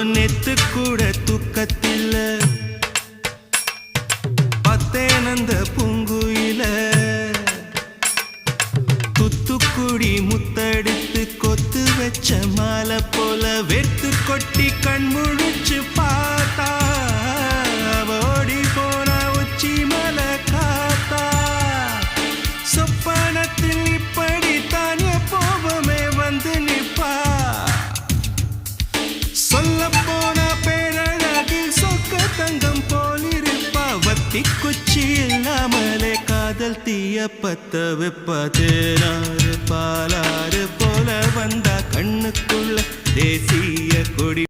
நேத்து கூட தூக்கத்தில்ல பத்தேனந்த பூங்குயில துத்துக்குடி முத்தெடுத்து கொத்து வச்ச மாலை போல வெத்து கொட்டி கண் முழிச்சு பார்த்தா ஓடி போன உச்சி மலை காத்தா சொப்பனத்தில் இப்படி தானே போவமே வந்து நிப்பா சொல்ல போன பேரழகில் சொக்க தங்கம் போலிருப்பா வத்தி குச்சி இல்லாமலே காதல் தீய பத்த வெப்ப தேனாறு பாலாறு போல வந்தா கண்ணுக்குள்ள தேசிய கொடி